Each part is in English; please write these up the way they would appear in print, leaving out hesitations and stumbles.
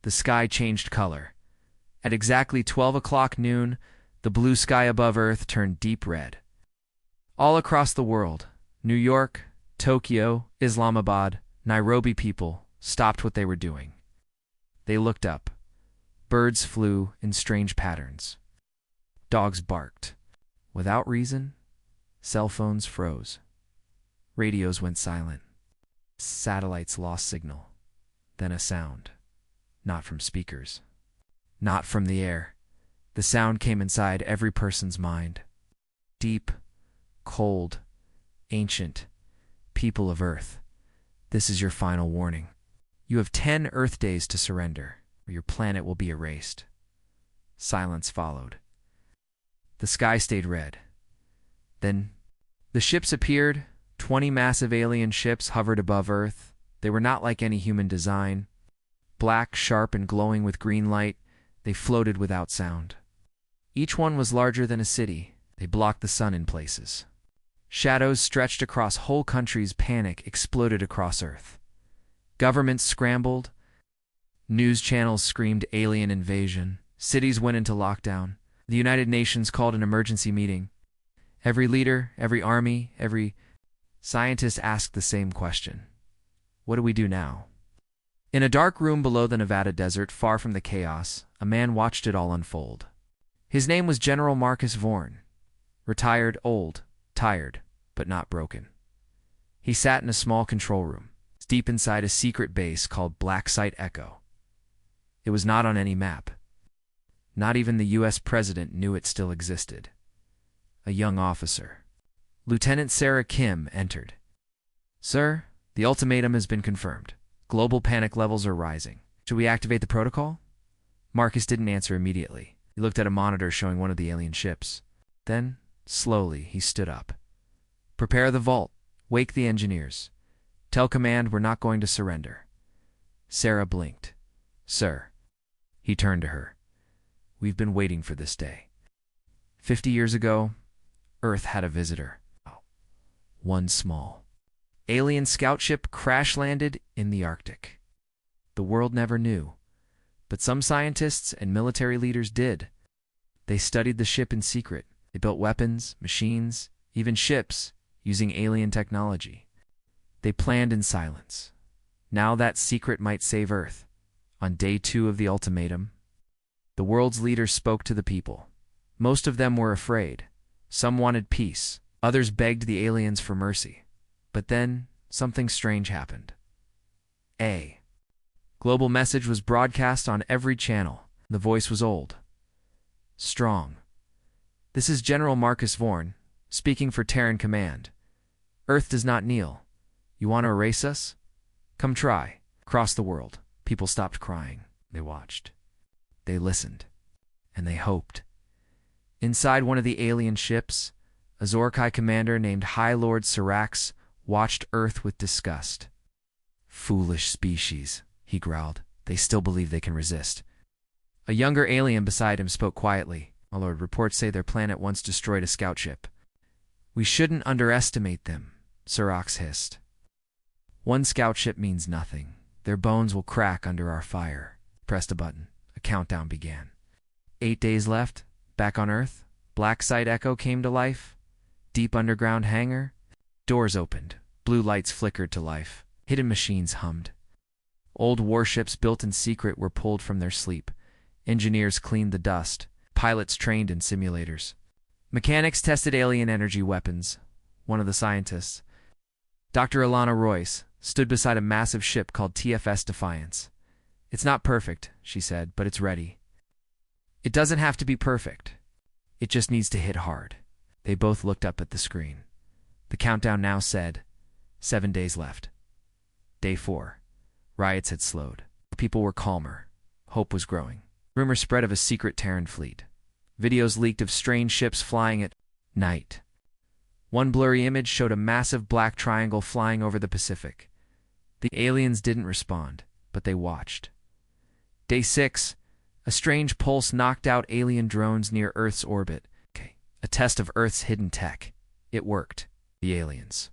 the sky changed color. At exactly 12 o'clock noon, the blue sky above Earth turned deep red. All across the world, New York, Tokyo, Islamabad, Nairobi people stopped what they were doing. They looked up. Birds flew in strange patterns. Dogs barked. Without reason, cell phones froze. Radios went silent. Satellites lost signal. Then a sound. Not from speakers. Not from the air. The sound came inside every person's mind. Deep, cold, ancient, people of Earth. This is your final warning. You have 10 Earth days to surrender, or your planet will be erased. Silence followed. The sky stayed red. Then, the ships appeared. 20 massive alien ships hovered above Earth. They were not like any human design. Black, sharp, and glowing with green light, they floated without sound. Each one was larger than a city. They blocked the sun in places. Shadows stretched across whole countries. Panic exploded across Earth. Governments scrambled. News channels screamed alien invasion. Cities went into lockdown. The United Nations called an emergency meeting. Every leader, every army, every scientist asked the same question. What do we do now? In a dark room below the Nevada desert, far from the chaos, a man watched it all unfold. His name was General Marcus Vorn. Retired, old, tired, but not broken. He sat in a small control room, deep inside a secret base called Black Site Echo. It was not on any map. Not even the U.S. president knew it still existed. A young officer, Lieutenant Sarah Kim, entered. "Sir, the ultimatum has been confirmed. Global panic levels are rising. Should we activate the protocol?" Marcus didn't answer immediately. He looked at a monitor showing one of the alien ships. Then, slowly, he stood up. "Prepare the vault. Wake the engineers. Tell command we're not going to surrender." Sarah blinked. "Sir." He turned to her. "We've been waiting for this day. 50 years ago, Earth had a visitor. One small alien scout ship crash-landed in the Arctic. The world never knew, but some scientists and military leaders did. They studied the ship in secret. They built weapons, machines, even ships, using alien technology. They planned in silence. Now that secret might save Earth. On day 2 of the ultimatum, the world's leaders spoke to the people. Most of them were afraid. Some wanted peace. Others begged the aliens for mercy. But then, something strange happened. A global message was broadcast on every channel. The voice was old, strong. "This is General Marcus Vorn, speaking for Terran Command. Earth does not kneel. You want to erase us? Come try." Across the world, people stopped crying. They watched. They listened. And they hoped. Inside one of the alien ships, a Zorkai commander named High Lord Syrax watched Earth with disgust. "Foolish species," he growled. "They still believe they can resist." A younger alien beside him spoke quietly. "My lord, reports say their planet once destroyed a scout ship." "We shouldn't underestimate them," Syrax hissed. "One scout ship means nothing. Their bones will crack under our fire." Pressed a button. A countdown began. 8 days left. Back on Earth, Black Site Echo came to life. Deep underground hangar. Doors opened. Blue lights flickered to life. Hidden machines hummed. Old warships built in secret were pulled from their sleep. Engineers cleaned the dust. Pilots trained in simulators. Mechanics tested alien energy weapons. One of the scientists, Dr. Alana Royce, stood beside a massive ship called TFS Defiance. "It's not perfect," she said, "but it's ready." "It doesn't have to be perfect. It just needs to hit hard." They both looked up at the screen. The countdown now said, 7 days left. Day 4. Riots had slowed. People were calmer. Hope was growing. Rumors spread of a secret Terran fleet. Videos leaked of strange ships flying at night. One blurry image showed a massive black triangle flying over the Pacific. The aliens didn't respond, but they watched. Day 6. A strange pulse knocked out alien drones near Earth's orbit. A test of Earth's hidden tech. It worked. The aliens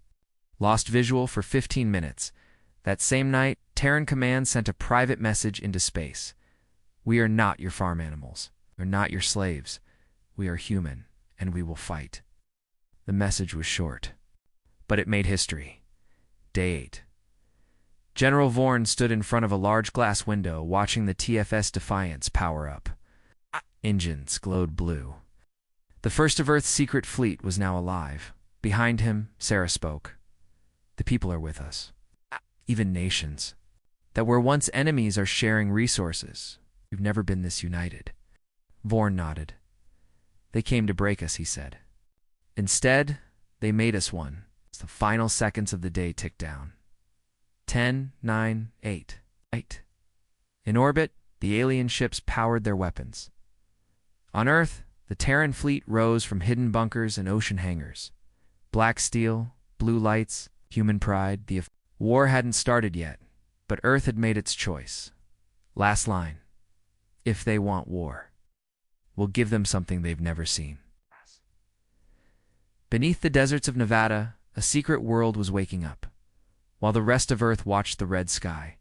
lost visual for 15 minutes. That same night, Terran Command sent a private message into space. We are not your farm animals. We're not your slaves. We are human, and we will fight. The message was short, but it made history. Day 8. General Vorn stood in front of a large glass window, watching the TFS Defiance power up. Engines glowed blue. The first of Earth's secret fleet was now alive. Behind him, Sarah spoke. The people are with us. Even nations that were once enemies are sharing resources. We've never been this united. Vorn nodded. They came to break us, he said. Instead, they made us one. As the final seconds of the day ticked down. 10, 9, 8. In orbit, the alien ships powered their weapons. On Earth, the Terran fleet rose from hidden bunkers and ocean hangars. Black steel, blue lights, human pride. The war hadn't started yet, but Earth had made its choice. Last line. If they want war, we'll give them something they've never seen. Beneath the deserts of Nevada, a secret world was waking up, while the rest of Earth watched the red sky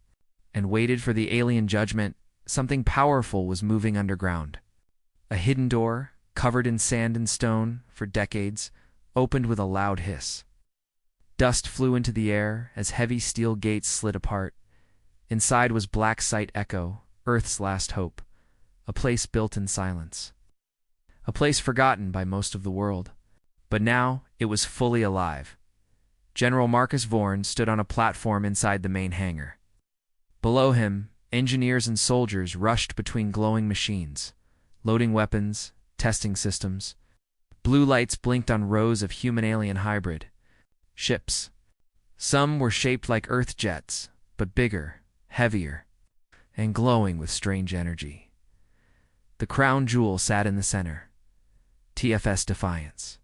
and waited for the alien judgment. Something powerful was moving underground. A hidden door, covered in sand and stone for decades, opened with a loud hiss. Dust flew into the air as heavy steel gates slid apart. Inside was Black Site Echo, Earth's last hope, a place built in silence. A place forgotten by most of the world. But now it was fully alive. General Marcus Vorn stood on a platform inside the main hangar. Below him, engineers and soldiers rushed between glowing machines, loading weapons, testing systems. Blue lights blinked on rows of human-alien hybrid ships. Some were shaped like Earth jets, but bigger, heavier, and glowing with strange energy. The crown jewel sat in the center. TFS Defiance.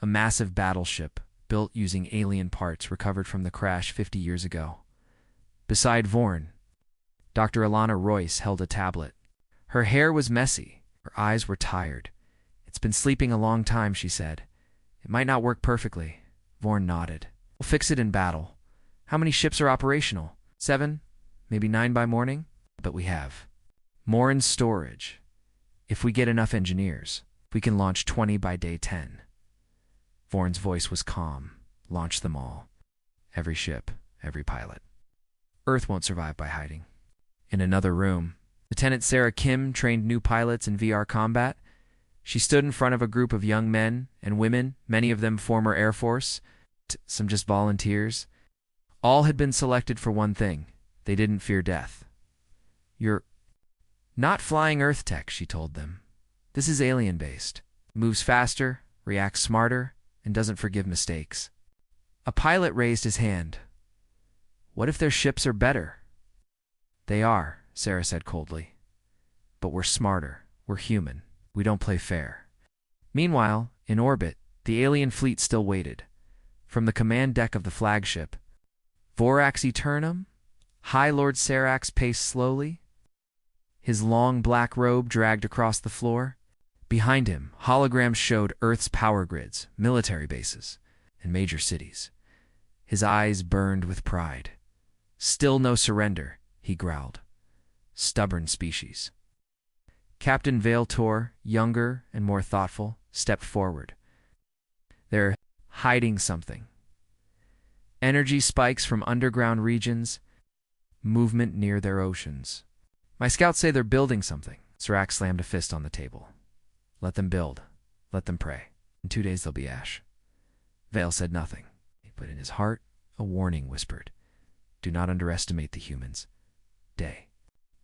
A massive battleship built using alien parts recovered from the crash 50 years ago. Beside Vorn, Dr. Alana Royce held a tablet. Her hair was messy. Her eyes were tired. It's been sleeping a long time, she said. It might not work perfectly. Vorn nodded. We'll fix it in battle. How many ships are operational? 7? Maybe 9 by morning? But we have more in storage. If we get enough engineers, we can launch 20 by day 10. Vorn's voice was calm. Launch them all. Every ship, every pilot. Earth won't survive by hiding. In another room, Lieutenant Sarah Kim trained new pilots in VR combat. She stood in front of a group of young men and women, many of them former Air Force, some just volunteers. All had been selected for one thing. They didn't fear death. You're not flying Earth tech, she told them. This is alien-based. Moves faster, reacts smarter, and doesn't forgive mistakes. A pilot raised his hand. What if their ships are better? They are, Sarah said coldly. But we're smarter. We're human. We don't play fair. Meanwhile, in orbit, the alien fleet still waited. From the command deck of the flagship, Vorax Eternum, High Lord Serax paced slowly. His long black robe dragged across the floor. Behind him, holograms showed Earth's power grids, military bases, and major cities. His eyes burned with pride. Still no surrender, he growled. Stubborn species. Captain Vale Tor, younger and more thoughtful, stepped forward. They're hiding something. Energy spikes from underground regions, movement near their oceans. My scouts say they're building something. Serac slammed a fist on the table. Let them build. Let them pray. In 2 days they'll be ash. Vale said nothing, but in his heart, a warning whispered. Do not underestimate the humans. Day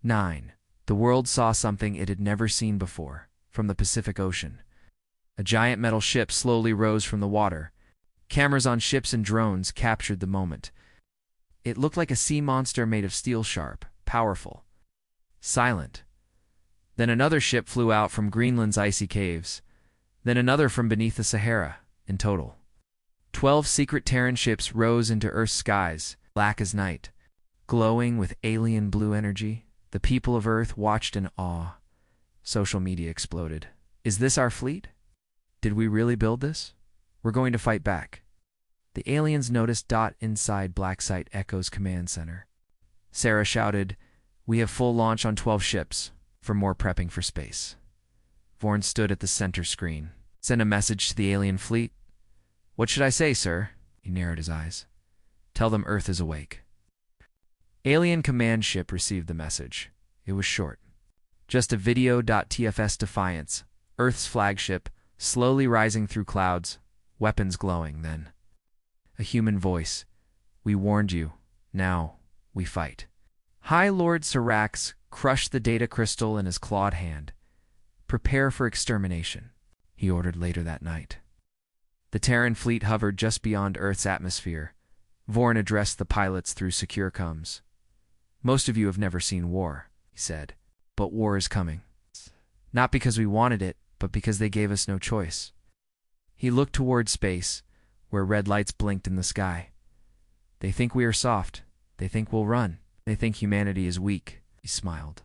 9. The world saw something it had never seen before, from the Pacific Ocean. A giant metal ship slowly rose from the water. Cameras on ships and drones captured the moment. It looked like a sea monster made of steel sharp, powerful, silent. Then another ship flew out from Greenland's icy caves. Then another from beneath the Sahara. In total, 12 secret Terran ships rose into Earth's skies, black as night, glowing with alien blue energy. The people of Earth watched in awe. Social media exploded. Is this our fleet? Did we really build this? We're going to fight back. The aliens noticed Dot inside Black Site Echo's command center. Sarah shouted, "We have full launch on 12 ships for more prepping for space." Vorn stood at the center screen. "Send a message to the alien fleet." "What should I say, sir?" He narrowed his eyes. "Tell them Earth is awake." Alien command ship received the message. It was short. Just a video.tfs Defiance, Earth's flagship, slowly rising through clouds, weapons glowing, then a human voice. "We warned you. Now, we fight." High Lord Sirax crushed the data crystal in his clawed hand. "Prepare for extermination," he ordered later that night. The Terran fleet hovered just beyond Earth's atmosphere. Vorn addressed the pilots through secure comms. "Most of you have never seen war," he said, "but war is coming. Not because we wanted it, but because they gave us no choice." He looked toward space, where red lights blinked in the sky. "They think we are soft. They think we'll run. They think humanity is weak." He smiled.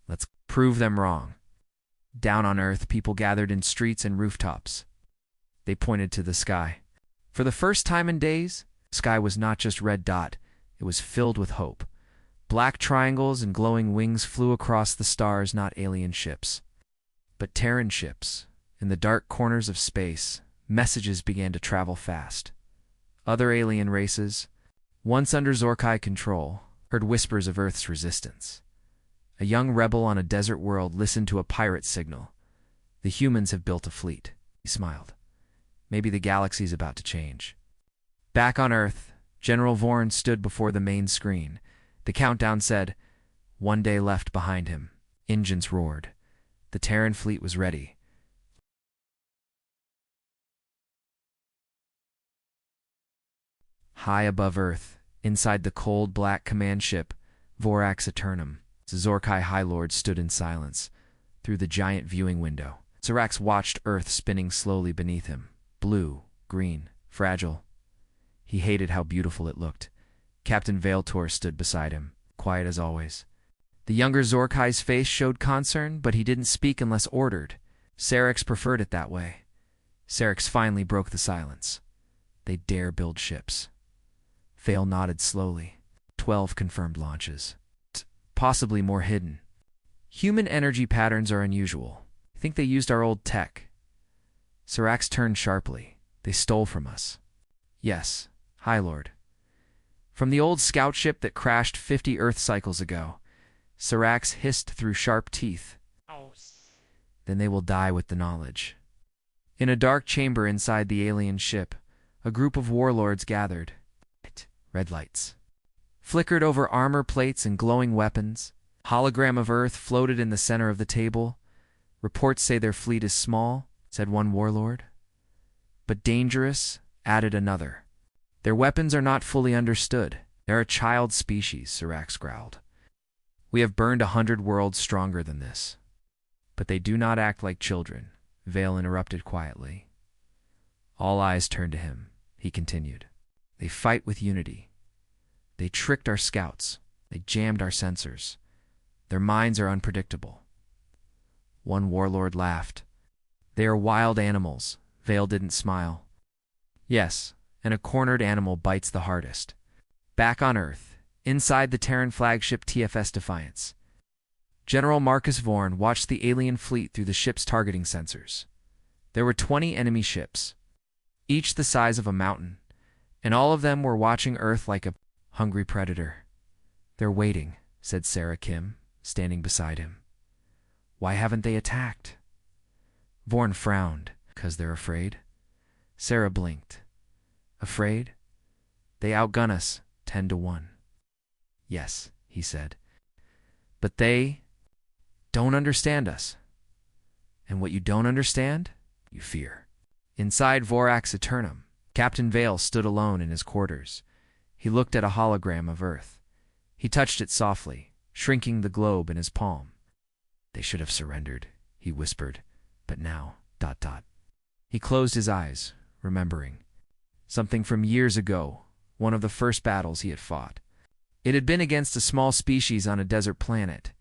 "Let's prove them wrong." Down on Earth, people gathered in streets and rooftops. They pointed to the sky. For the first time in days, the sky was not just red dot, it was filled with hope. Black triangles and glowing wings flew across the stars, not alien ships, but Terran ships. In the dark corners of space, messages began to travel fast. Other alien races, once under Zorkai control, heard whispers of Earth's resistance. A young rebel on a desert world listened to a pirate signal. "The humans have built a fleet." He smiled. "Maybe the galaxy's about to change." Back on Earth, General Vorn stood before the main screen. The countdown said, 1 day left behind him. Engines roared. The Terran fleet was ready. High above Earth, inside the cold black command ship, Vorax Eternum, Zorkai High Lord stood in silence. Through the giant viewing window, Sirax watched Earth spinning slowly beneath him. Blue, green, fragile. He hated how beautiful it looked. Captain Veiltor stood beside him, quiet as always. The younger Zorkai's face showed concern, but he didn't speak unless ordered. Sirax preferred it that way. Sirax finally broke the silence. "They dare build ships." Veil nodded slowly. 12 confirmed launches. Possibly more hidden. "Human energy patterns are unusual. I think they used our old tech." Sirax turned sharply. "They stole from us." "Yes, High Lord." "From the old scout ship that crashed 50 Earth cycles ago." Sirax hissed through sharp teeth. "Then they will die with the knowledge." In a dark chamber inside the alien ship, a group of warlords gathered. Red lights flickered over armor plates and glowing weapons. Hologram of Earth floated in the center of the table. "Reports say their fleet is small," said one warlord. "But dangerous," added another. "Their weapons are not fully understood. They're a child species," Sirax growled. "We have burned 100 worlds stronger than this." "But they do not act like children," Veil interrupted quietly. All eyes turned to him. He continued. "They fight with unity. They tricked our scouts. They jammed our sensors. Their minds are unpredictable." One warlord laughed. "They are wild animals." Veil didn't smile. "Yes, and a cornered animal bites the hardest." Back on Earth, inside the Terran flagship TFS Defiance, General Marcus Vorn watched the alien fleet through the ship's targeting sensors. There were 20 enemy ships, each the size of a mountain, and all of them were watching Earth like a hungry predator. "They're waiting," said Sarah Kim, standing beside him. "Why haven't they attacked?" Vorn frowned. "'Cause they're afraid." Sarah blinked. "Afraid? They outgun us 10-1. "Yes," he said. "But they don't understand us. And what you don't understand, you fear." Inside Vorax Eternum, Captain Veil stood alone in his quarters. He looked at a hologram of Earth. He touched it softly, shrinking the globe in his palm. "They should have surrendered," he whispered. "But now, ... He closed his eyes, remembering. Something from years ago, one of the first battles he had fought. It had been against a small species on a desert planet.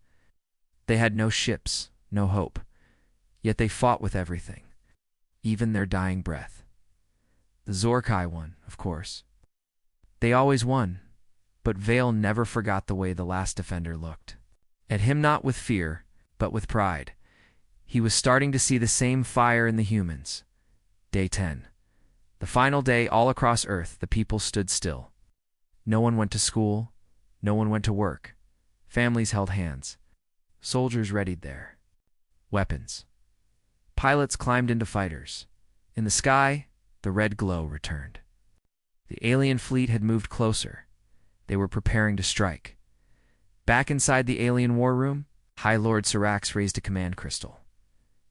They had no ships, no hope. Yet they fought with everything, even their dying breath. The Zorkai won, of course. They always won, but Vale never forgot the way the last defender looked. At him not with fear, but with pride. He was starting to see the same fire in the humans. Day 10. The final day all across Earth, the people stood still. No one went to school. No one went to work. Families held hands. Soldiers readied their weapons. Pilots climbed into fighters. In the sky, the red glow returned. The alien fleet had moved closer. They were preparing to strike. Back inside the alien war room, High Lord Sirax raised a command crystal.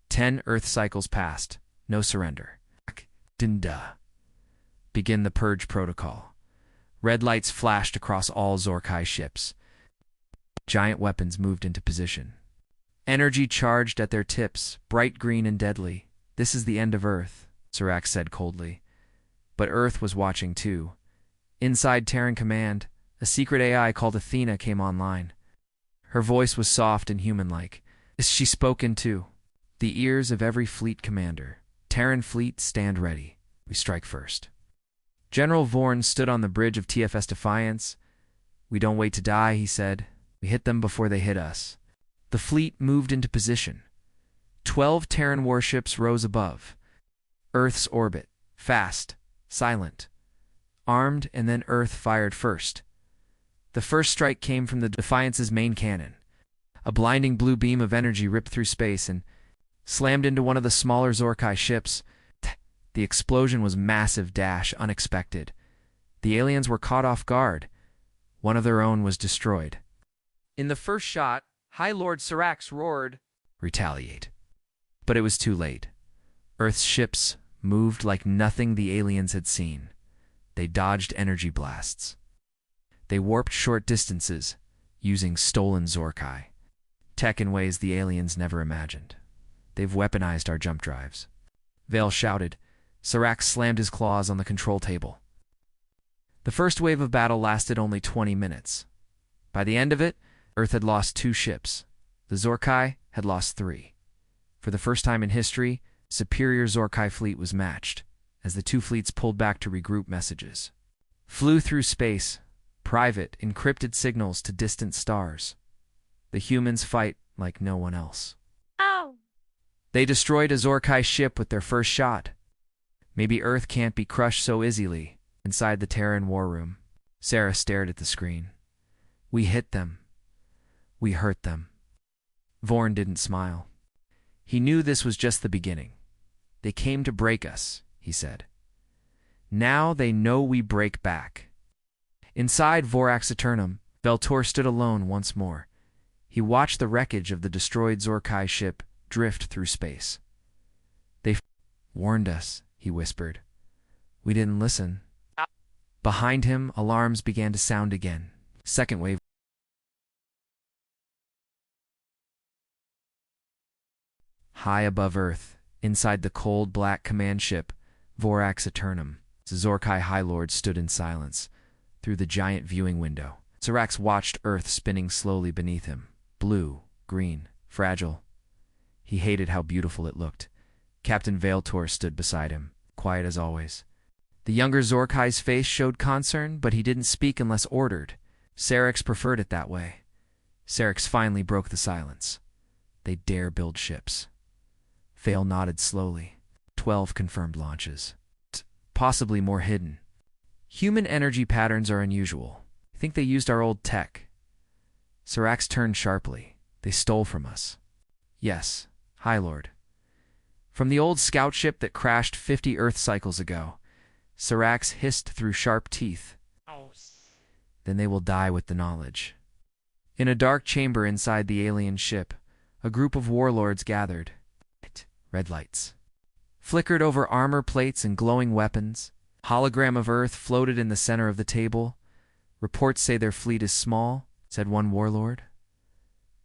10 Earth cycles passed. No surrender. Dinda. Begin the purge protocol. Red lights flashed across all Zorkai ships. Giant weapons moved into position. Energy charged at their tips, bright green and deadly. This is the end of Earth, Sirax said coldly. But Earth was watching too. Inside Terran Command, a secret AI called Athena came online. Her voice was soft and human-like. She spoke into the ears of every fleet commander. Terran fleet, stand ready. We strike first. General Vorn stood on the bridge of TFS Defiance. We don't wait to die, he said. We hit them before they hit us. The fleet moved into position. 12 Terran warships rose above Earth's orbit, fast, silent, armed, and then Earth fired first. The first strike came from the Defiance's main cannon. A blinding blue beam of energy ripped through space and slammed into one of the smaller Zorkai ships. The explosion was massive, unexpected. The aliens were caught off guard. One of their own was destroyed. In the first shot, High Lord Sirax roared, "Retaliate." But it was too late. Earth's ships moved like nothing the aliens had seen. They dodged energy blasts. They warped short distances, using stolen Zorkai. Tech in ways the aliens never imagined. They've weaponized our jump drives. Vale shouted. Sirax slammed his claws on the control table. The first wave of battle lasted only 20 minutes. By the end of it, Earth had lost 2 ships. The Zorkai had lost 3. For the first time in history, superior Zorkai fleet was matched, as the 2 fleets pulled back to regroup messages. Flew through space, private, encrypted signals to distant stars. The humans fight like no one else. Oh! They destroyed a Zorkai ship with their first shot. Maybe Earth can't be crushed so easily. Inside the Terran war room, Sarah stared at the screen. We hit them. We hurt them. Vorn didn't smile. He knew this was just the beginning. They came to break us, he said. Now they know we break back. Inside Vorax Eternum, Veltor stood alone once more. He watched the wreckage of the destroyed Zorkai ship drift through space. They warned us, he whispered. We didn't listen. Behind him, alarms began to sound again. Second wave. High above Earth, inside the cold black command ship, Vorax Eternum, the Zorkai High Lord stood in silence. Through the giant viewing window, Sirax watched Earth spinning slowly beneath him. Blue, green, fragile. He hated how beautiful it looked. Captain Veiltor stood beside him, quiet as always. The younger Zorkai's face showed concern, but he didn't speak unless ordered. Sirax preferred it that way. Sirax finally broke the silence. They dare build ships. Vale nodded slowly. 12 confirmed launches. Possibly more hidden. Human energy patterns are unusual. I think they used our old tech. Sirax turned sharply. They stole from us. Yes, High Lord. From the old scout ship that crashed 50 Earth cycles ago, Sirax hissed through sharp teeth. Then they will die with the knowledge. In a dark chamber inside the alien ship, a group of warlords gathered. Red lights flickered over armor plates and glowing weapons. Hologram of Earth floated in the center of the table. Reports say their fleet is small, said one warlord.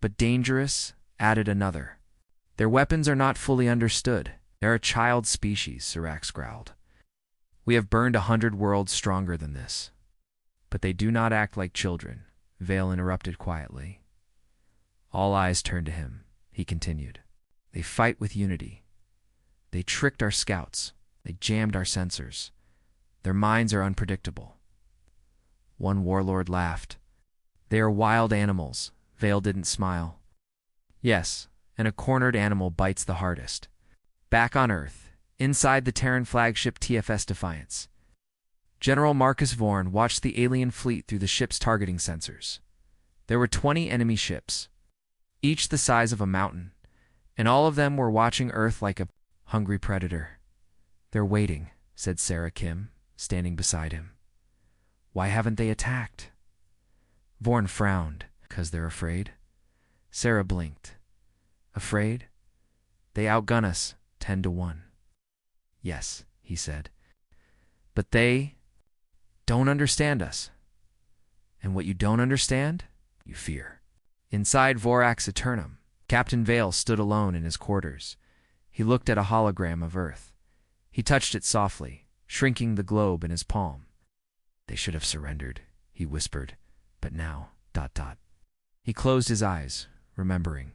But dangerous, added another. Their weapons are not fully understood. They're a child species, Sirax growled. We have burned 100 worlds stronger than this. But they do not act like children, Vale interrupted quietly. All eyes turned to him, he continued. They fight with unity. They tricked our scouts. They jammed our sensors. Their minds are unpredictable. One warlord laughed. They are wild animals. Vale didn't smile. Yes, and a cornered animal bites the hardest. Back on Earth, inside the Terran flagship TFS Defiance, General Marcus Vorn watched the alien fleet through the ship's targeting sensors. There were 20 enemy ships, each the size of a mountain, and all of them were watching Earth like a hungry predator. "They're waiting," said Sarah Kim, standing beside him. "Why haven't they attacked?" Vorn frowned. "'Cause they're afraid." Sarah blinked. "Afraid? They outgun us 10-1. "Yes," he said. "But they don't understand us. And what you don't understand, you fear." Inside Vorax Eternum, Captain Vale stood alone in his quarters. He looked at a hologram of Earth. He touched it softly, shrinking the globe in his palm. "They should have surrendered," he whispered. "But now, ... He closed his eyes, remembering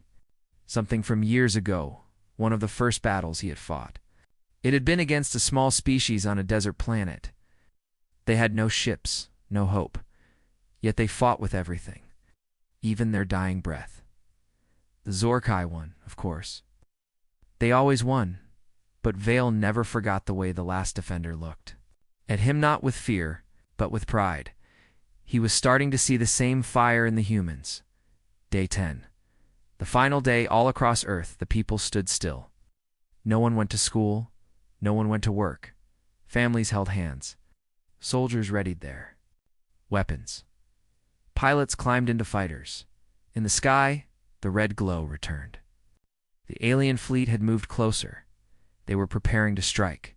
something from years ago, one of the first battles he had fought. It had been against a small species on a desert planet. They had no ships, no hope, yet they fought with everything, even their dying breath. The Zorkai won, of course. They always won, but Vale never forgot the way the last defender looked. At him not with fear, but with pride. He was starting to see the same fire in the humans. Day 10. The final day all across Earth, the people stood still. No one went to school. No one went to work. Families held hands. Soldiers readied their weapons. Pilots climbed into fighters. In the sky, the red glow returned. The alien fleet had moved closer. They were preparing to strike.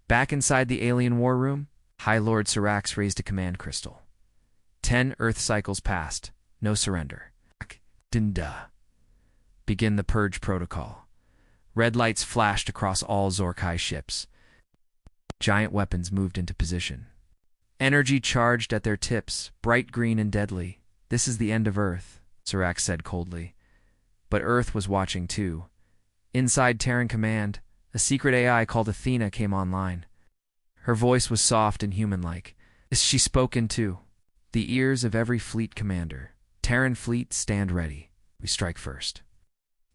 Back inside the alien war room, High Lord Sirax raised a command crystal. 10 Earth cycles passed. No surrender. Dinda. Begin the purge protocol. Red lights flashed across all Zorkai ships. Giant weapons moved into position. Energy charged at their tips, bright green and deadly. "This is the end of Earth," Sirax said coldly. But Earth was watching too. Inside Terran Command, a secret AI called Athena came online. Her voice was soft and human-like. She spoke into the ears of every fleet commander. "Terran fleet, stand ready. We strike first."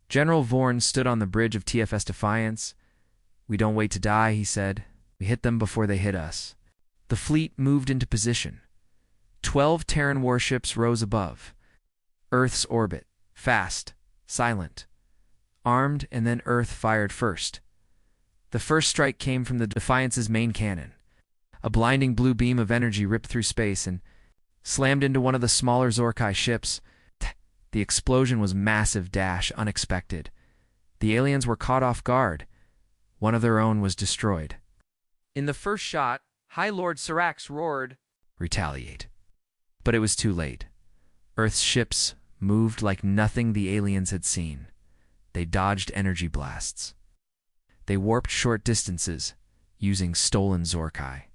General Vorn stood on the bridge of TFS Defiance. "We don't wait to die," he said. "We hit them before they hit us." The fleet moved into position. 12 Terran warships rose above Earth's orbit, fast, silent, armed, and then Earth fired first. The first strike came from the Defiance's main cannon. A blinding blue beam of energy ripped through space and slammed into one of the smaller Zorkai ships. The explosion was massive, unexpected. The aliens were caught off guard. One of their own was destroyed. In the first shot, High Lord Sirax roared, "Retaliate." But it was too late. Earth's ships moved like nothing the aliens had seen. They dodged energy blasts. They warped short distances, using stolen Zorkai.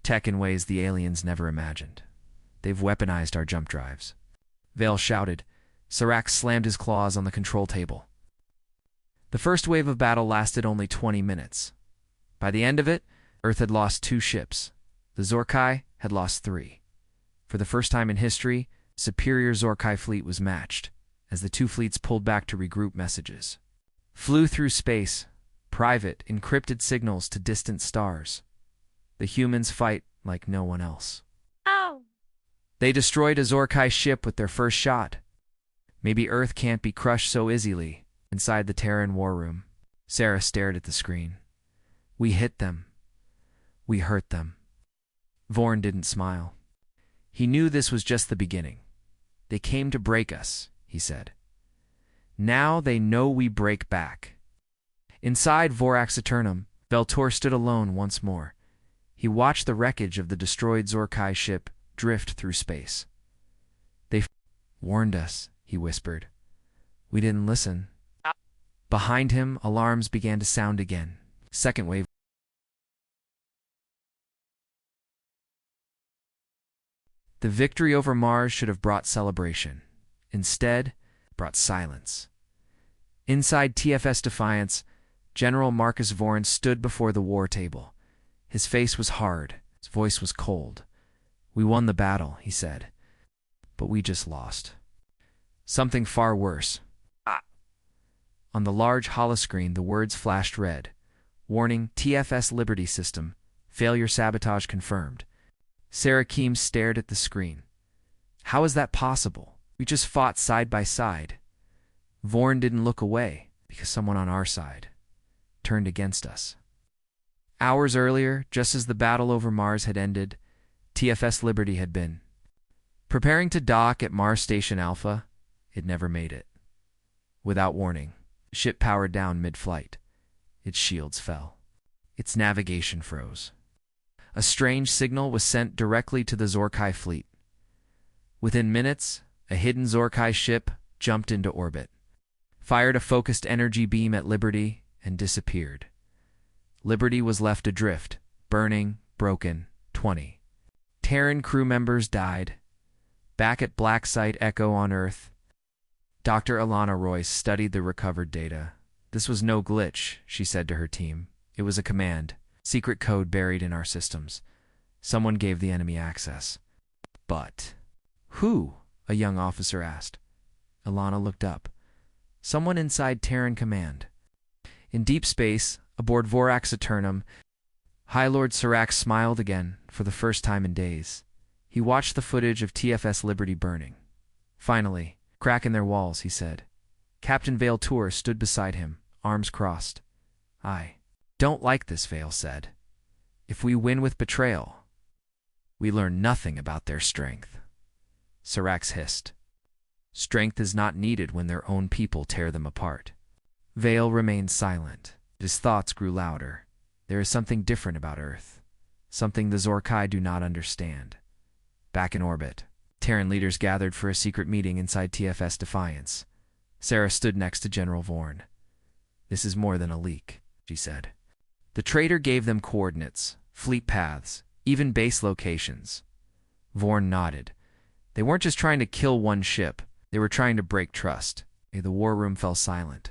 Tech in ways the aliens never imagined. "They've weaponized our jump drives." Vale shouted. Sirax slammed his claws on the control table. The first wave of battle lasted only 20 minutes. By the end of it, Earth had lost 2 ships. The Zorkai had lost 3. For the first time in history, superior Zorkai fleet was matched, as the 2 fleets pulled back to regroup messages. Flew through space, private, encrypted signals to distant stars. The humans fight like no one else. Oh! They destroyed a Zorkai ship with their first shot. Maybe Earth can't be crushed so easily. Inside the Terran war room, Sarah stared at the screen. "We hit them. We hurt them." Vorn didn't smile. He knew this was just the beginning. "They came to break us," he said. "Now they know we break back." Inside Vorax Eternum, Veltor stood alone once more. He watched the wreckage of the destroyed Zorkai ship drift through space. "They warned us," he whispered. "We didn't listen." Behind him, alarms began to sound again. Second wave. The victory over Mars should have brought celebration. Instead, it brought silence. Inside TFS Defiance, General Marcus Vorn stood before the war table. His face was hard. His voice was cold. "We won the battle," he said. "But we just lost. Something far worse." On the large holoscreen, the words flashed red. "Warning, TFS Liberty System. Failure sabotage confirmed." Sarah Keem stared at the screen. "How is that possible? We just fought side by side." Vorn didn't look away because someone on our side turned against us. Hours earlier, just as the battle over Mars had ended, TFS Liberty had been preparing to dock at Mars Station Alpha. It never made it. Without warning, the ship powered down mid-flight. Its shields fell. Its navigation froze. A strange signal was sent directly to the Zorkai fleet. Within minutes, a hidden Zorkai ship jumped into orbit, fired a focused energy beam at Liberty, and disappeared. Liberty was left adrift, burning, broken. 20 Terran crew members died. Back at Black Site Echo on Earth, Dr. Alana Royce studied the recovered data. "This was no glitch," she said to her team. "It was a command, secret code buried in our systems. Someone gave the enemy access." "But who?" a young officer asked. Alana looked up. "Someone inside Terran Command." In deep space, aboard Vorax Eternum, High Lord Serac smiled again for the first time in days. He watched the footage of TFS Liberty burning. Finally, "Crack in their walls," he said. Captain Vale Tour stood beside him, arms crossed. "I don't like this," Vale said. "If we win with betrayal, we learn nothing about their strength." Serac hissed. "Strength is not needed when their own people tear them apart." Vale remained silent. His thoughts grew louder. There is something different about Earth. Something the Zorkai do not understand. Back in orbit, Terran leaders gathered for a secret meeting inside TFS Defiance. Sarah stood next to General Vorn. "This is more than a leak," she said. "The traitor gave them coordinates, fleet paths, even base locations." Vorn nodded. "They weren't just trying to kill one ship. They were trying to break trust." The war room fell silent.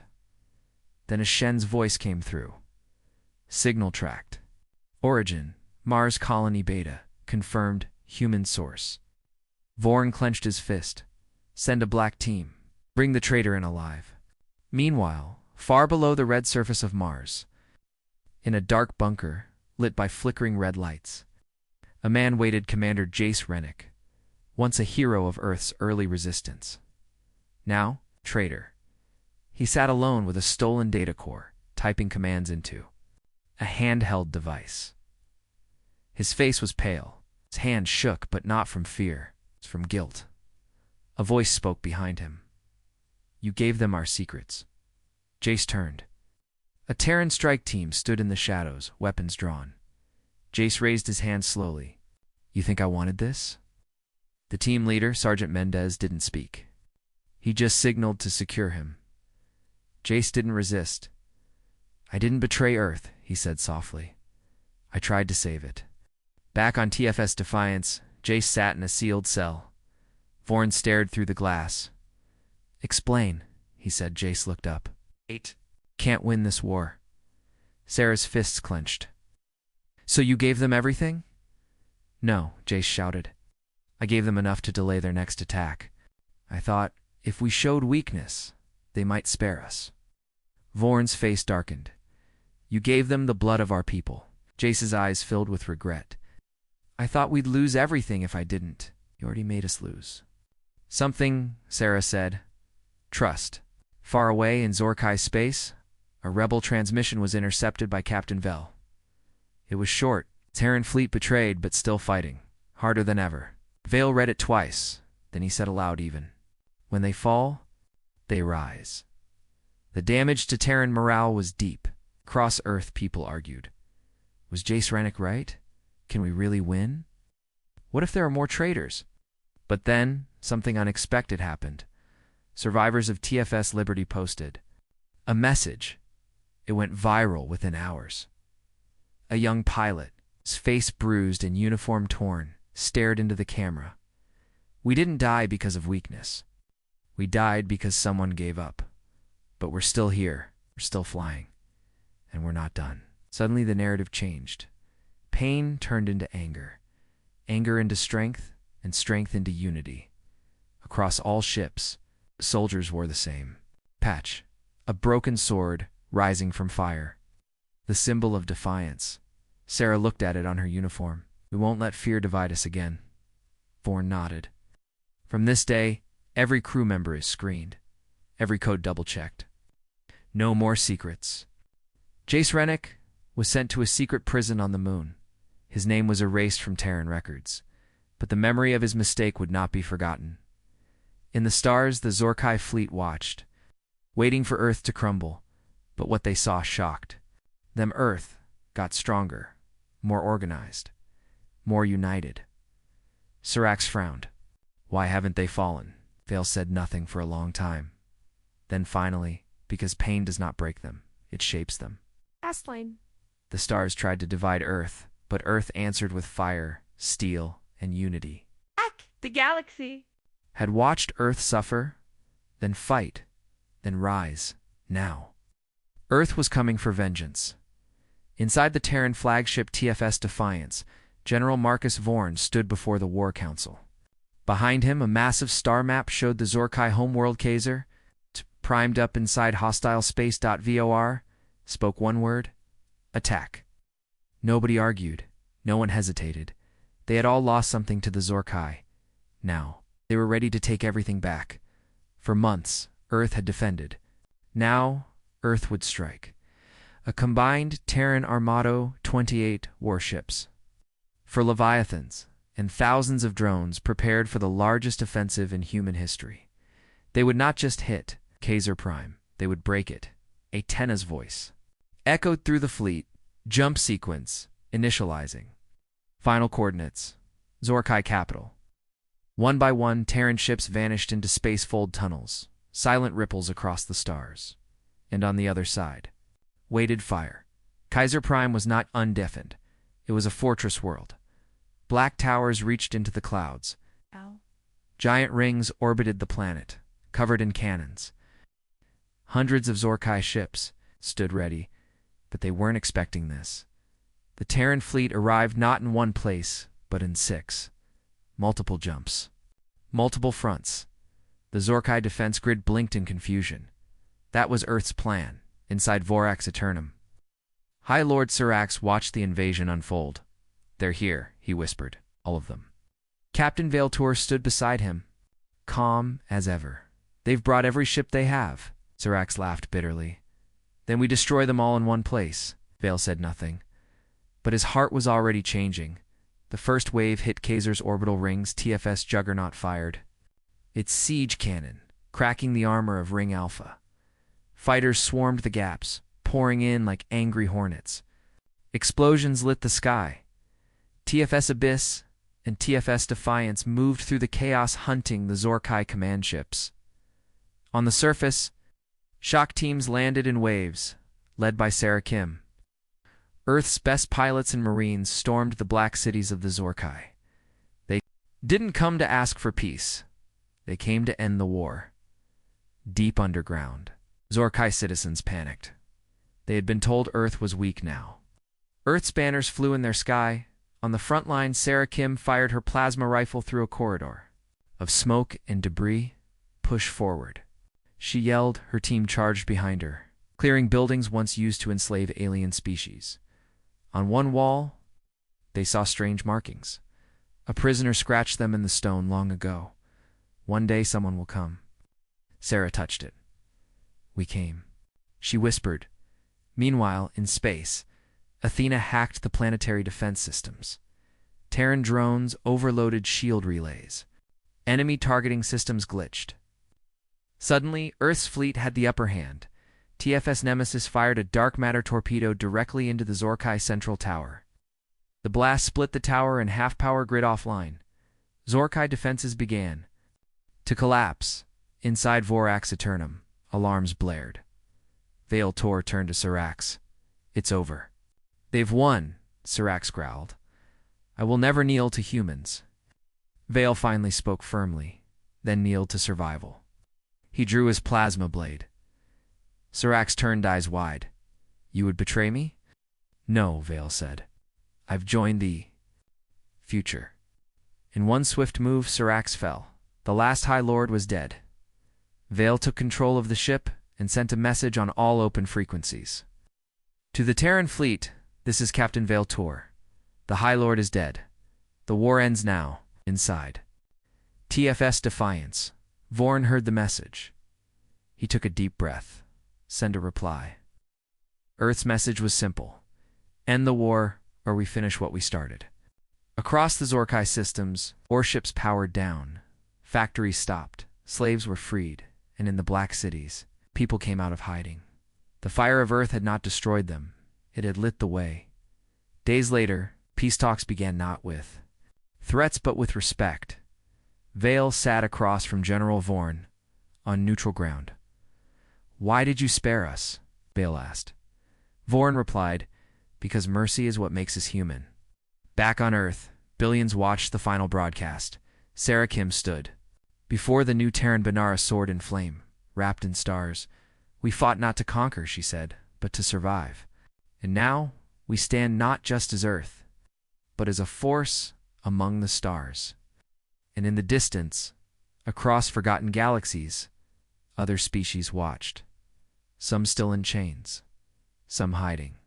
Then a Shen's voice came through. "Signal tracked. Origin, Mars Colony Beta. Confirmed, human source." Vorn clenched his fist. "Send a black team. Bring the traitor in alive." Meanwhile, far below the red surface of Mars, in a dark bunker lit by flickering red lights, a man waited. Commander Jace Rennick, once a hero of Earth's early resistance. Now, traitor. He sat alone with a stolen data core, typing commands into a handheld device. His face was pale. His hand shook, but not from fear. It was from guilt. A voice spoke behind him. "You gave them our secrets." Jace turned. A Terran strike team stood in the shadows, weapons drawn. Jace raised his hand slowly. "You think I wanted this?" The team leader, Sergeant Mendez, didn't speak. He just signaled to secure him. Jace didn't resist. "I didn't betray Earth," he said softly. "I tried to save it." Back on TFS Defiance, Jace sat in a sealed cell. Vorn stared through the glass. "Explain," he said. Jace looked up. "8. Can't win this war." Sarah's fists clenched. "So you gave them everything?" "No," Jace shouted. "I gave them enough to delay their next attack. I thought, if we showed weakness, they might spare us." Vorn's face darkened. "You gave them the blood of our people." Jace's eyes filled with regret. "I thought we'd lose everything if I didn't. You already made us lose." "Something," Sarah said. "Trust." Far away in Zorkai space, a rebel transmission was intercepted by Captain Vell. It was short. Terran fleet betrayed, but still fighting. Harder than ever. Vale read it twice. Then he said aloud even. "When they fall, they rise." The damage to Terran morale was deep. Cross Earth people argued. Was Jace Rennick right? Can we really win? What if there are more traitors? But then, something unexpected happened. Survivors of TFS Liberty posted a message. It went viral within hours. A young pilot, his face bruised and uniform torn, stared into the camera. "We didn't die because of weakness. We died because someone gave up. But we're still here. We're still flying. And we're not done." Suddenly the narrative changed. Pain turned into anger, anger into strength, and strength into unity. Across all ships, soldiers wore the same patch, a broken sword rising from fire, the symbol of defiance. Sarah looked at it on her uniform. "We won't let fear divide us again." Vaughn nodded. "From this day, every crew member is screened, every code double-checked. No more secrets." Jace Rennick was sent to a secret prison on the moon. His name was erased from Terran records, but the memory of his mistake would not be forgotten. In the stars, the Zorkai fleet watched, waiting for Earth to crumble, but what they saw shocked them. Earth got stronger, more organized, more united. Sirax frowned. "Why haven't they fallen?" Vale said nothing for a long time. Then finally, "Because pain does not break them, it shapes them." Astlane. The stars tried to divide Earth, but Earth answered with fire, steel, and unity. The galaxy. Had watched Earth suffer, then fight, then rise. Now, Earth was coming for vengeance. Inside the Terran flagship TFS Defiance, General Marcus Vorn stood before the War Council. Behind him, a massive star map showed the Zorkai homeworld. Kaiser, primed up inside hostile space. Vor spoke one word: attack. Nobody argued. No one hesitated. They had all lost something to the Zorkai. Now, they were ready to take everything back. For months, Earth had defended. Now, Earth would strike. A combined Terran Armado 28 warships. For Leviathans and thousands of drones prepared for the largest offensive in human history. They would not just hit Kaiser Prime, they would break it. A Tenna's voice echoed through the fleet. Jump sequence, initializing. Final coordinates, Zorkai capital. One by one, Terran ships vanished into spacefold tunnels, silent ripples across the stars. And on the other side, waited fire. Kaiser Prime was not undeafened. It was a fortress world. Black towers reached into the clouds. Ow. Giant rings orbited the planet, covered in cannons. Hundreds of Zorkai ships stood ready, but they weren't expecting this. The Terran fleet arrived not in one place, but in 6. Multiple jumps. Multiple fronts. The Zorkai defense grid blinked in confusion. That was Earth's plan, inside Vorax Eternum. High Lord Sirax watched the invasion unfold. "They're here," he whispered, "all of them." Captain Vailtor stood beside him, calm as ever. "They've brought every ship they have." Sirax laughed bitterly. "Then we destroy them all in one place." Vale said nothing, but his heart was already changing. The first wave hit Kaiser's orbital rings. TFS Juggernaut fired its siege cannon, cracking the armor of Ring Alpha. Fighters swarmed the gaps, pouring in like angry hornets. Explosions lit the sky. TFS Abyss and TFS Defiance moved through the chaos, hunting the Zorkai command ships. On the surface, shock teams landed in waves, led by Sarah Kim. Earth's best pilots and marines stormed the black cities of the Zorkai. They didn't come to ask for peace. They came to end the war. Deep underground, Zorkai citizens panicked. They had been told Earth was weak now. Earth's banners flew in their sky. On the front line, Sarah Kim fired her plasma rifle through a corridor of smoke and debris. "Push forward," she yelled. Her team charged behind her, clearing buildings once used to enslave alien species. On one wall, they saw strange markings. A prisoner scratched them in the stone long ago. "One day someone will come." Sarah touched it. "We came," she whispered. Meanwhile, in space, Athena hacked the planetary defense systems. Terran drones overloaded shield relays. Enemy targeting systems glitched. Suddenly, Earth's fleet had the upper hand. TFS Nemesis fired a dark matter torpedo directly into the Zorkai Central Tower. The blast split the tower and half power grid offline. Zorkai defenses began to collapse. Inside Vorax Eternum, alarms blared. Vale Tor turned to Sirax. "It's over." "They've won," Sirax growled. "I will never kneel to humans." Vale finally spoke firmly, then kneeled to survival. He drew his plasma blade. Sirax turned eyes wide. "You would betray me?" "No," Vale said. I've joined the future. In one swift move, Syrax fell. The last High Lord was dead. Vale took control of the ship and sent a message on all open frequencies. To the Terran fleet, this is Captain Vale Tor. The High Lord is dead. The war ends now, inside. TFS Defiance. Vorn heard the message. He took a deep breath. Send a reply. Earth's message was simple. End the war, or we finish what we started. Across the Zorkai systems, warships powered down. Factories stopped. Slaves were freed. And in the Black Cities, people came out of hiding. The fire of Earth had not destroyed them. It had lit the way. Days later, peace talks began not with threats but with respect. Vale sat across from General Vorn, on neutral ground. "Why did you spare us?" Vale asked. Vorn replied, "Because mercy is what makes us human." Back on Earth, billions watched the final broadcast. Sarah Kim stood before the new Terran Banara sword in flame, wrapped in stars. "We fought not to conquer," she said, "but to survive. And now we stand not just as Earth, but as a force among the stars." And in the distance, across forgotten galaxies, other species watched. Some still in chains, some hiding,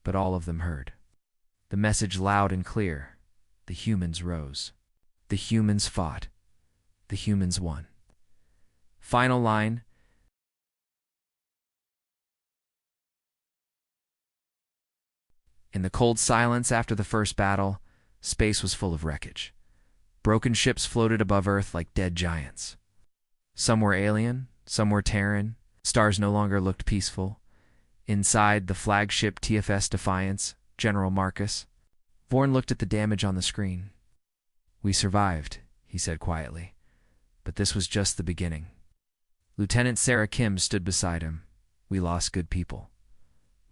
but all of them heard. The message loud and clear. The humans rose. The humans fought. The humans won. Final line. In the cold silence after the first battle, space was full of wreckage. Broken ships floated above Earth like dead giants. Some were alien, some were Terran. Stars no longer looked peaceful. Inside the flagship TFS Defiance, General Marcus, Vorn looked at the damage on the screen. "We survived," he said quietly, "but this was just the beginning." Lieutenant Sarah Kim stood beside him. "We lost good people."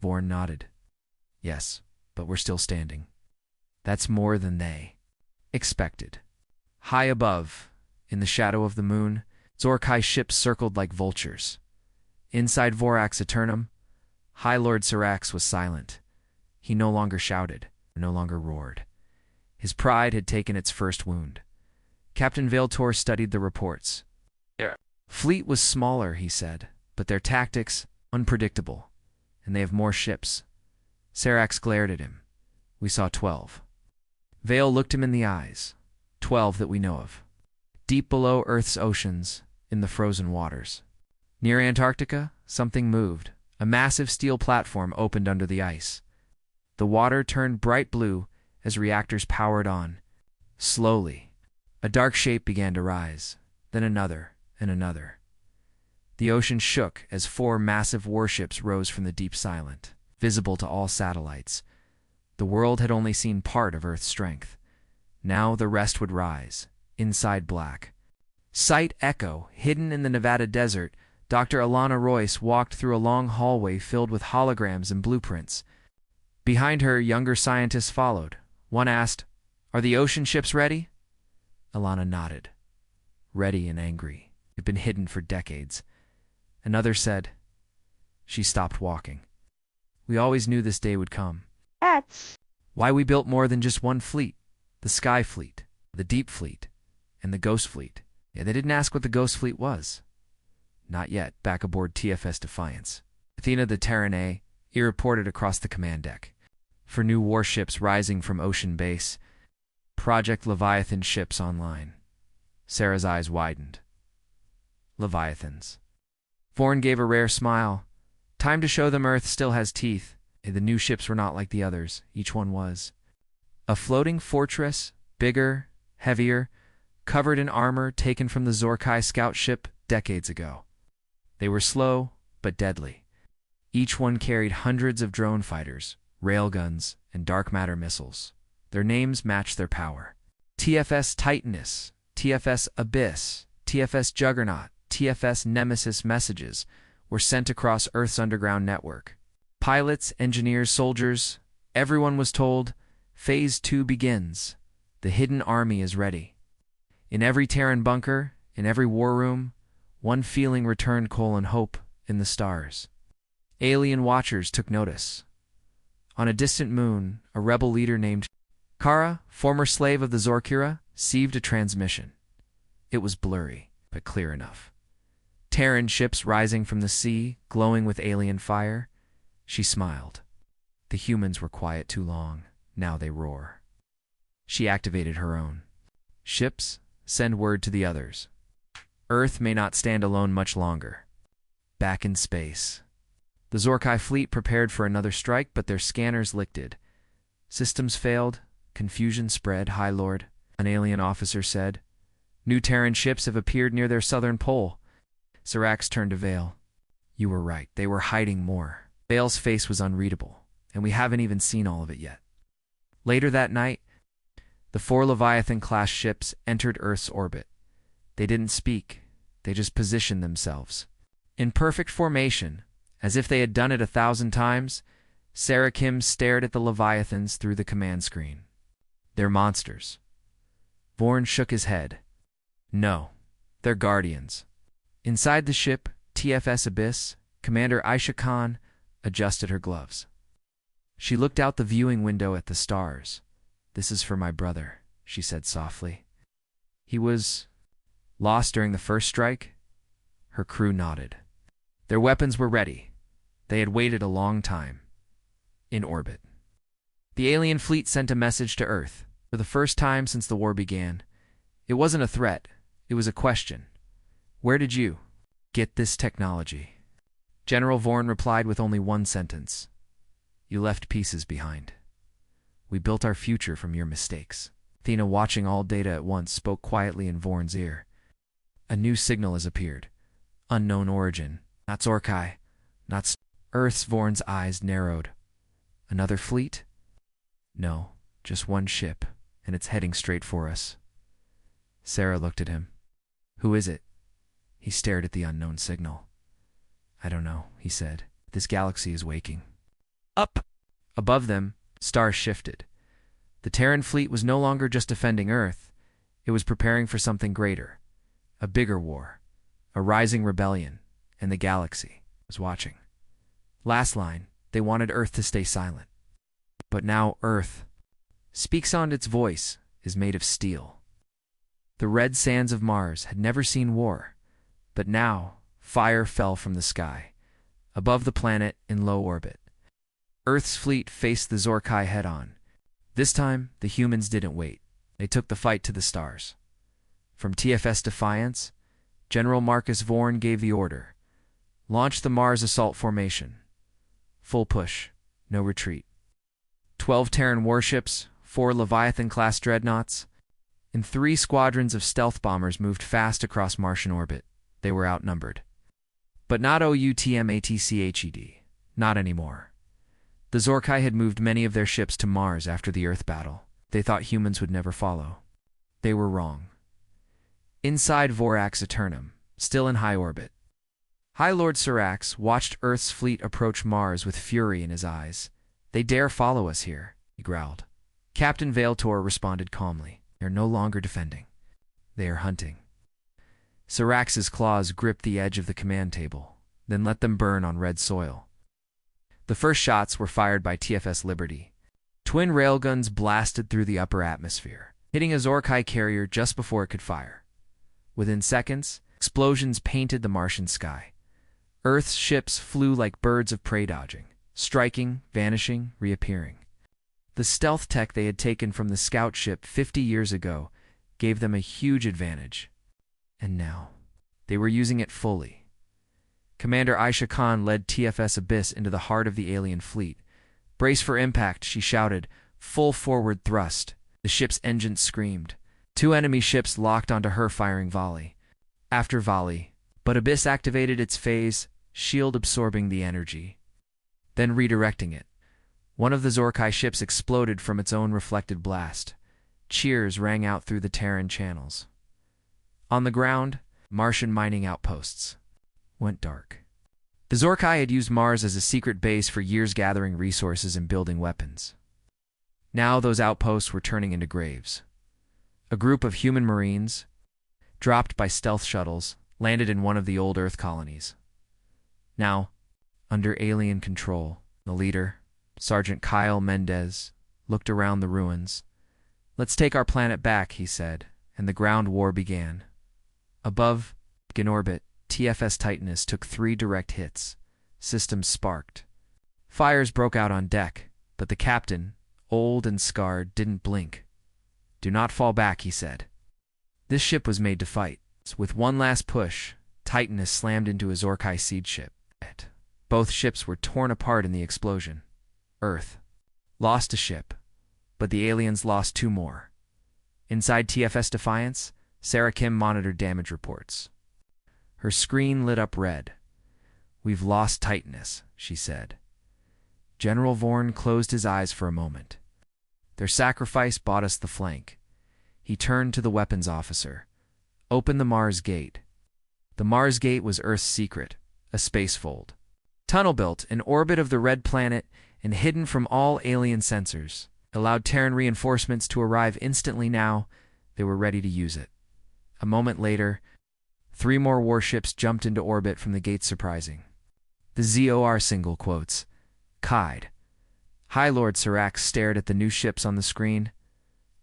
Vorn nodded. "Yes, but we're still standing." "That's more than they expected." High above, in the shadow of the moon, Zorkai ships circled like vultures. Inside Vorax Eternum, High Lord Syrax was silent. He no longer shouted, no longer roared. His pride had taken its first wound. Captain Vale Tor studied the reports. "Their fleet was smaller," he said, "but their tactics unpredictable, and they have more ships." Syrax glared at him. "We saw 12. Vale looked him in the eyes. 12 that we know of. Deep below Earth's oceans, in the frozen waters. Near Antarctica, something moved. A massive steel platform opened under the ice. The water turned bright blue as reactors powered on. Slowly, a dark shape began to rise, then another and another. The ocean shook as 4 massive warships rose from the deep silent, visible to all satellites. The world had only seen part of Earth's strength. Now the rest would rise, inside black. Sight Echo, hidden in the Nevada desert, Dr. Alana Royce walked through a long hallway filled with holograms and blueprints. Behind her, younger scientists followed. One asked, "Are the ocean ships ready?" Alana nodded. Ready and angry. They'd been hidden for decades. Another said. She stopped walking. "We always knew this day would come. That's Why we built more than just one fleet. The Sky Fleet, the Deep Fleet, and the Ghost Fleet." Yeah, they didn't ask what the Ghost Fleet was. Not yet, back aboard TFS Defiance. Athena the Terran A reported across the command deck. For new warships rising from Ocean Base. Project Leviathan ships online. Sarah's eyes widened. Leviathans. Vorn gave a rare smile. Time to show them Earth still has teeth. The new ships were not like the others. Each one was a floating fortress, bigger, heavier, covered in armor taken from the Zorkai scout ship decades ago. They were slow, but deadly. Each one carried hundreds of drone fighters, railguns, and dark matter missiles. Their names matched their power. TFS Titanus, TFS Abyss, TFS Juggernaut, TFS Nemesis messages were sent across Earth's underground network. Pilots, engineers, soldiers, everyone was told, Phase 2 begins. The hidden army is ready. In every Terran bunker, in every war room, one feeling returned: hope in the stars. Alien watchers took notice. On a distant moon, a rebel leader named Kara, former slave of the Zorkira, received a transmission. It was blurry, but clear enough. Terran ships rising from the sea, glowing with alien fire. She smiled. The humans were quiet too long. Now they roar. She activated her own. Ships, send word to the others. Earth may not stand alone much longer. Back in space. The Zorkai fleet prepared for another strike, but their scanners licked. Systems failed. Confusion spread, High Lord, an alien officer said. New Terran ships have appeared near their southern pole. Sarax turned to Vale. You were right. They were hiding more. Vale's face was unreadable, and we haven't even seen all of it yet. Later that night, the 4 Leviathan-class ships entered Earth's orbit. They didn't speak. They just positioned themselves. In perfect formation, as if they had done it 1,000 times, Sarah Kim stared at the Leviathans through the command screen. They're monsters. Vorn shook his head. No, they're guardians. Inside the ship, TFS Abyss, Commander Aisha Khan adjusted her gloves. She looked out the viewing window at the stars. This is for my brother, she said softly. He was lost during the first strike? Her crew nodded. Their weapons were ready. They had waited a long time. In orbit. The alien fleet sent a message to Earth. For the first time since the war began. It wasn't a threat. It was a question. Where did you get this technology? General Vorn replied with only one sentence. You left pieces behind. We built our future from your mistakes. Athena, watching all data at once, spoke quietly in Vorn's ear. A new signal has appeared. Unknown origin. Not Zorkai. Not Earth's. Vorn's eyes narrowed. Another fleet? No, just one ship, and it's heading straight for us. Sarah looked at him. Who is it? He stared at the unknown signal. I don't know, he said. This galaxy is waking. Up! Above them, stars shifted. The Terran fleet was no longer just defending Earth. It was preparing for something greater. A bigger war. A rising rebellion. And the galaxy was watching. Last line, they wanted Earth to stay silent. But now Earth speaks on. Its voice is made of steel. The red sands of Mars had never seen war, but now fire fell from the sky, above the planet in low orbit. Earth's fleet faced the Zorkai head-on. This time, the humans didn't wait. They took the fight to the stars. From TFS Defiance, General Marcus Vorn gave the order. Launch the Mars assault formation. Full push, no retreat. 12 Terran warships, 4 Leviathan-class dreadnoughts, and 3 squadrons of stealth bombers moved fast across Martian orbit. They were outnumbered. But not OUTMATCHED. Not anymore. The Zorkai had moved many of their ships to Mars after the Earth battle. They thought humans would never follow. They were wrong. Inside Vorax Eternum, still in high orbit, High Lord Sarax watched Earth's fleet approach Mars with fury in his eyes. They dare follow us here, he growled. Captain Veiltor responded calmly. They are no longer defending. They are hunting. Sarax's claws gripped the edge of the command table, then let them burn on red soil. The first shots were fired by TFS Liberty. Twin railguns blasted through the upper atmosphere, hitting a Zorkai carrier just before it could fire. Within seconds, explosions painted the Martian sky. Earth's ships flew like birds of prey, dodging, striking, vanishing, reappearing. The stealth tech they had taken from the scout ship 50 years ago gave them a huge advantage. And now, they were using it fully. Commander Aisha Khan led TFS Abyss into the heart of the alien fleet. Brace for impact, she shouted. Full forward thrust. The ship's engines screamed. 2 enemy ships locked onto her, firing volley after volley. But Abyss activated its phase, shield absorbing the energy, then redirecting it. One of the Zorkai ships exploded from its own reflected blast. Cheers rang out through the Terran channels. On the ground, Martian mining outposts went dark. The Zorkai had used Mars as a secret base for years, gathering resources and building weapons. Now those outposts were turning into graves. A group of human marines, dropped by stealth shuttles, landed in one of the old Earth colonies. Now, under alien control, the leader, Sergeant Kyle Mendez looked around the ruins. "Let's take our planet back," he said, and the ground war began. Above, in orbit, TFS Titanus took 3 direct hits. Systems sparked. Fires broke out on deck, but the captain, old and scarred, didn't blink. "Do not fall back," he said. This ship was made to fight. With one last push, Titanus slammed into a Zorkai seed ship. Both ships were torn apart in the explosion. Earth lost a ship, but the aliens lost 2 more. Inside TFS Defiance, Sarah Kim monitored damage reports. Her screen lit up red. "We've lost Titanus," she said. General Vorn closed his eyes for a moment. "Their sacrifice bought us the flank." He turned to the weapons officer. "Open the Mars Gate." The Mars Gate was Earth's secret, a spacefold. Tunnel built in orbit of the red planet and hidden from all alien sensors, allowed Terran reinforcements to arrive instantly. Now they were ready to use it. A moment later, 3 more warships jumped into orbit from the gate, surprising. The ZOR single quotes. Kide. High Lord Serac stared at the new ships on the screen.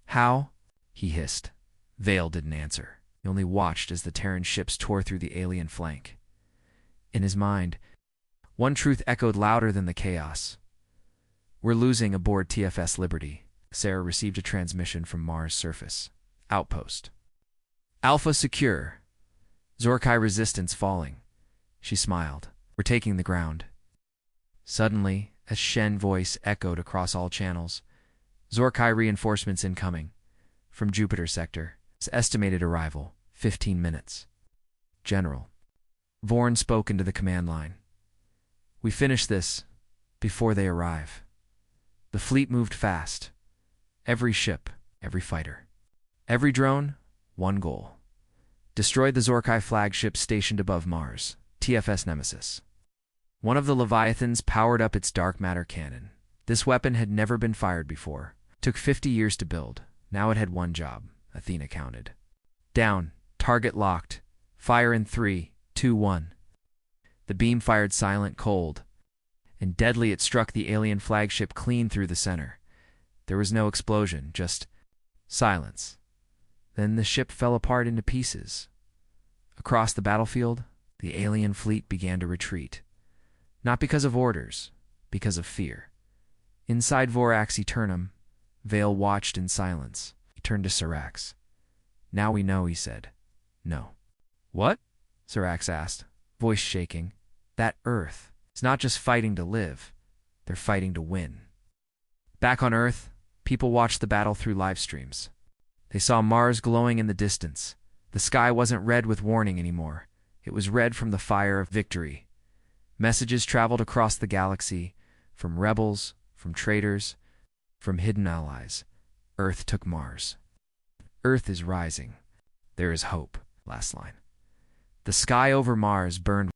"How?" he hissed. Vale didn't answer. He only watched as the Terran ships tore through the alien flank. In his mind, one truth echoed louder than the chaos. "We're losing aboard TFS Liberty." Sarah received a transmission from Mars' surface. "Outpost. Alpha secure. Zorkai resistance falling." She smiled. "We're taking the ground." Suddenly, a Shen voice echoed across all channels. "Zorkai reinforcements incoming. From Jupiter sector. Estimated arrival, 15 minutes. General." Vorn spoke into the command line. "We finish this before they arrive." The fleet moved fast. Every ship, every fighter. Every drone, one goal. Destroy the Zorkai flagship stationed above Mars, TFS Nemesis. One of the Leviathans powered up its dark matter cannon. This weapon had never been fired before. Took 50 years to build. Now it had one job, Athena counted. "Down. Target locked. Fire in 3, 2, 1. The beam fired silent, cold, and deadly. It struck the alien flagship clean through the center. There was no explosion, just silence. Then the ship fell apart into pieces. Across the battlefield, the alien fleet began to retreat. Not because of orders, because of fear. Inside Vorax Eternum, Vale watched in silence. He turned to Serax. "Now we know," he said. "No." "What?" Serax asked, voice shaking. "That Earth is not just fighting to live. They're fighting to win." Back on Earth, people watched the battle through live streams. They saw Mars glowing in the distance. The sky wasn't red with warning anymore. It was red from the fire of victory. Messages traveled across the galaxy, from rebels, from traitors, from hidden allies. Earth took Mars. Earth is rising. There is hope. Last line. The sky over Mars burned